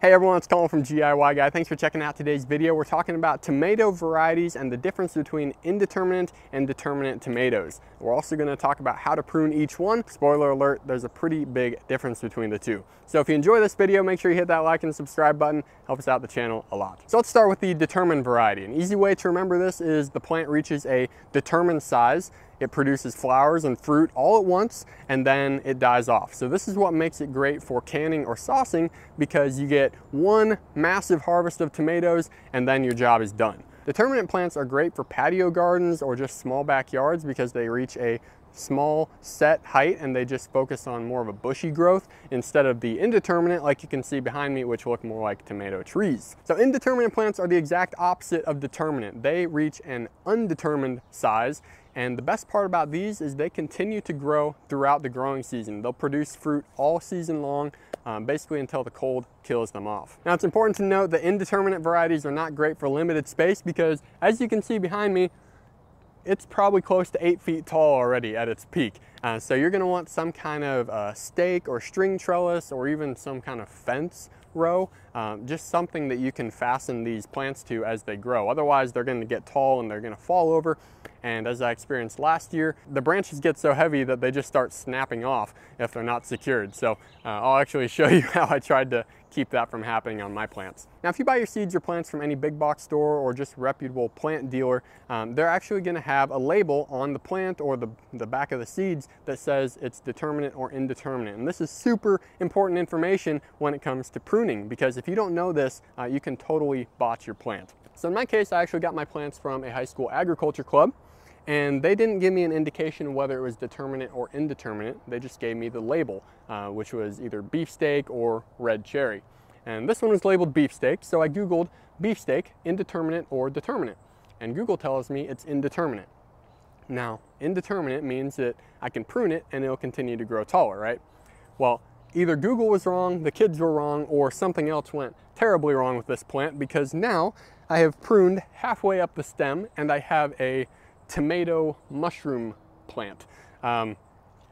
Hey everyone, it's Colin from GIY Guy. Thanks for checking out today's video. We're talking about tomato varieties and the difference between indeterminate and determinate tomatoes. We're also going to talk about how to prune each one. Spoiler alert, there's a pretty big difference between the two. So if you enjoy this video, make sure you hit that like and subscribe button. Helps out the channel a lot. So let's start with the determined variety. An easy way to remember this is the plant reaches a determined size. It produces flowers and fruit all at once, and then it dies off. So this is what makes it great for canning or saucing, because you get one massive harvest of tomatoes and then your job is done. Determinate plants are great for patio gardens or just small backyards because they reach a small set height and they just focus on more of a bushy growth instead of the indeterminate, like you can see behind me, which look more like tomato trees. So indeterminate plants are the exact opposite of determinate. They reach an undetermined size, and the best part about these is they continue to grow throughout the growing season. They'll produce fruit all season long, basically until the cold kills them off. Now it's important to note that indeterminate varieties are not great for limited space because, as you can see behind me, it's probably close to 8 feet tall already at its peak. So you're gonna want some kind of stake or string trellis or even some kind of fence row, just something that you can fasten these plants to as they grow. Otherwise they're gonna get tall and they're gonna fall over. And as I experienced last year, the branches get so heavy that they just start snapping off if they're not secured. So I'll actually show you how I tried to keep that from happening on my plants. Now, if you buy your seeds or plants from any big box store or just reputable plant dealer, they're actually gonna have a label on the plant or the back of the seeds that says it's determinate or indeterminate. And this is super important information when it comes to pruning, because if you don't know this, you can totally botch your plant. So in my case, I actually got my plants from a high school agriculture club, and they didn't give me an indication whether it was determinate or indeterminate. They just gave me the label, which was either beefsteak or red cherry. And this one was labeled beefsteak, so I Googled beefsteak, indeterminate or determinate. And Google tells me it's indeterminate. Now, indeterminate means that I can prune it and it'll continue to grow taller, right? Well, either Google was wrong, the kids were wrong, or something else went terribly wrong with this plant, because now I have pruned halfway up the stem and I have a tomato mushroom plant. No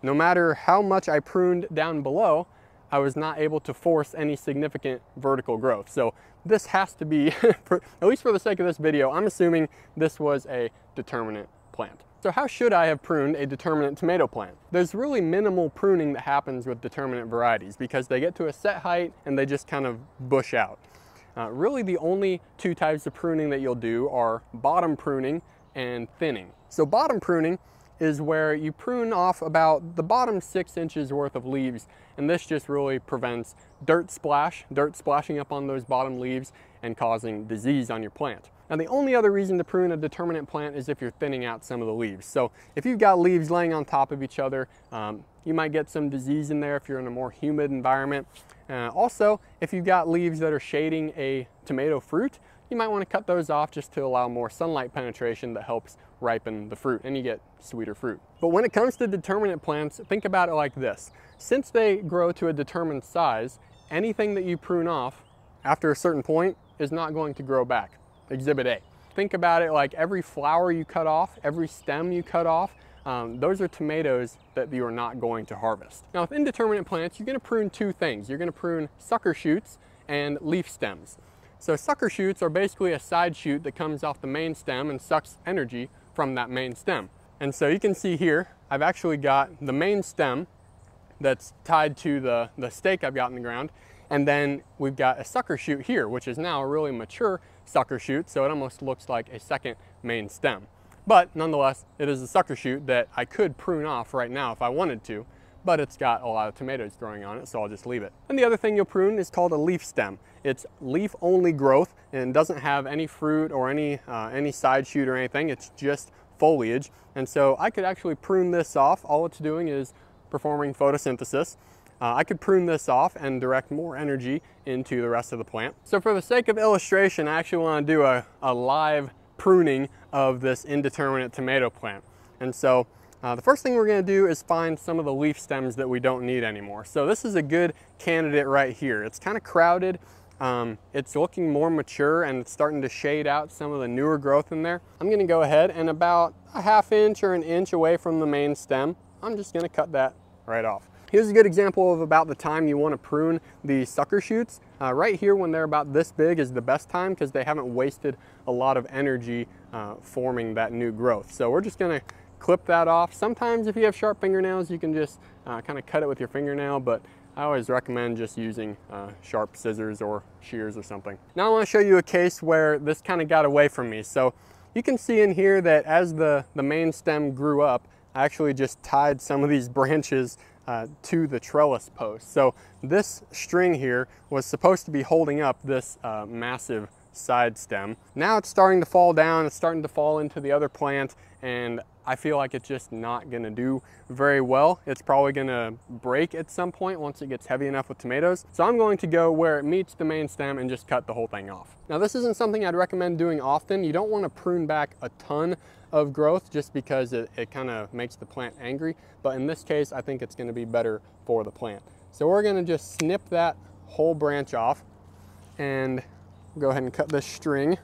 matter how much I pruned down below, I was not able to force any significant vertical growth. So this has to be, at least for the sake of this video, I'm assuming this was a determinate plant. So how should I have pruned a determinate tomato plant? There's really minimal pruning that happens with determinate varieties because they get to a set height and they just kind of bush out. Really the only two types of pruning that you'll do are bottom pruning and thinning. So bottom pruning is where you prune off about the bottom 6 inches worth of leaves, and this just really prevents dirt splashing up on those bottom leaves and causing disease on your plant. Now the only other reason to prune a determinate plant is if you're thinning out some of the leaves. So if you've got leaves laying on top of each other, you might get some disease in there if you're in a more humid environment. Also, if you've got leaves that are shading a tomato fruit, you might want to cut those off just to allow more sunlight penetration that helps ripen the fruit, and you get sweeter fruit. But when it comes to determinate plants, think about it like this. Since they grow to a determined size, anything that you prune off after a certain point is not going to grow back. Exhibit A. Think about it like every flower you cut off, every stem you cut off, those are tomatoes that you are not going to harvest. Now with indeterminate plants, you're gonna prune two things. You're gonna prune sucker shoots and leaf stems. So sucker shoots are basically a side shoot that comes off the main stem and sucks energy from that main stem. And so you can see here, I've actually got the main stem that's tied to the stake I've got in the ground. And then we've got a sucker shoot here, which is now a really mature sucker shoot. So it almost looks like a second main stem. But nonetheless, it is a sucker shoot that I could prune off right now if I wanted to, but it's got a lot of tomatoes growing on it, so I'll just leave it. And the other thing you'll prune is called a leaf stem. It's leaf only growth and doesn't have any fruit or any side shoot or anything. It's just foliage. And so I could actually prune this off. All it's doing is performing photosynthesis. I could prune this off and direct more energy into the rest of the plant. So for the sake of illustration, I actually want to do a live pruning of this indeterminate tomato plant. And so the first thing we're going to do is find some of the leaf stems that we don't need anymore. So this is a good candidate right here. It's kind of crowded. It's looking more mature and it's starting to shade out some of the newer growth in there. I'm going to go ahead and about a ½ inch or an inch away from the main stem, I'm just going to cut that right off. Here's a good example of about the time you want to prune the sucker shoots. Right here when they're about this big is the best time because they haven't wasted a lot of energy forming that new growth. So we're just gonna clip that off. Sometimes if you have sharp fingernails, you can just kind of cut it with your fingernail, but I always recommend just using sharp scissors or shears or something. Now I want to show you a case where this kind of got away from me. So you can see in here that as the main stem grew up, I actually just tied some of these branches to the trellis post. So this string here was supposed to be holding up this massive side stem. Now it's starting to fall down, it's starting to fall into the other plant, and I feel like it's just not gonna do very well. It's probably gonna break at some point once it gets heavy enough with tomatoes. So I'm going to go where it meets the main stem and just cut the whole thing off. Now this isn't something I'd recommend doing often. You don't wanna prune back a ton of growth just because it kind of makes the plant angry. But in this case, I think it's gonna be better for the plant. So we're gonna just snip that whole branch off and go ahead and cut this string.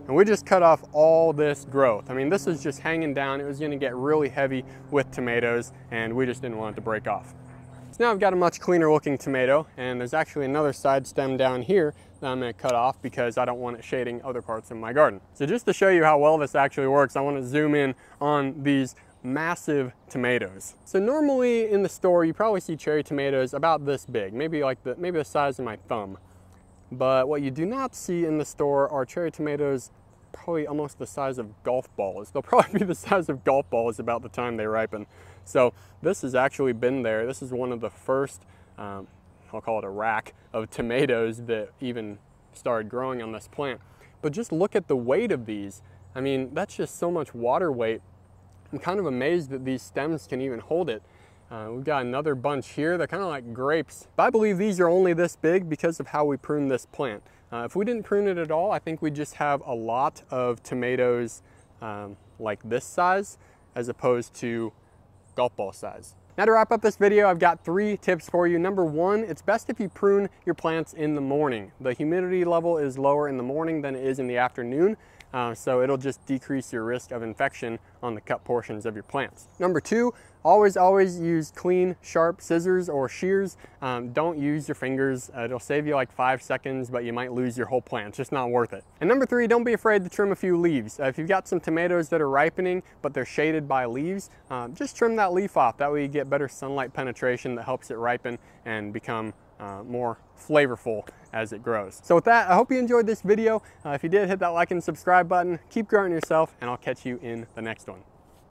And we just cut off all this growth. I mean, this is just hanging down. It was gonna get really heavy with tomatoes and we just didn't want it to break off. So now I've got a much cleaner looking tomato, and there's actually another side stem down here that I'm gonna cut off because I don't want it shading other parts of my garden. So just to show you how well this actually works, I wanna zoom in on these massive tomatoes. So normally in the store, you probably see cherry tomatoes about this big, maybe the size of my thumb. But what you do not see in the store are cherry tomatoes probably almost the size of golf balls. They'll probably be the size of golf balls about the time they ripen. So this has actually been there. This is one of the first, I'll call it a rack of tomatoes that even started growing on this plant. But just look at the weight of these. I mean, that's just so much water weight. I'm kind of amazed that these stems can even hold it. We've got another bunch here. They're kind of like grapes. But I believe these are only this big because of how we prune this plant. If we didn't prune it at all, I think we'd just have a lot of tomatoes like this size as opposed to golf ball size. Now to wrap up this video, I've got 3 tips for you. Number 1, it's best if you prune your plants in the morning. The humidity level is lower in the morning than it is in the afternoon. So it'll just decrease your risk of infection on the cut portions of your plants. Number 2, always use clean, sharp scissors or shears. Don't use your fingers. It'll save you like 5 seconds, but you might lose your whole plant. It's just not worth it. And number 3, don't be afraid to trim a few leaves. If you've got some tomatoes that are ripening, but they're shaded by leaves, just trim that leaf off. That way you get better sunlight penetration that helps it ripen and become more flavorful as it grows. So with that, I hope you enjoyed this video. If you did, hit that like and subscribe button. Keep growing yourself, and I'll catch you in the next one.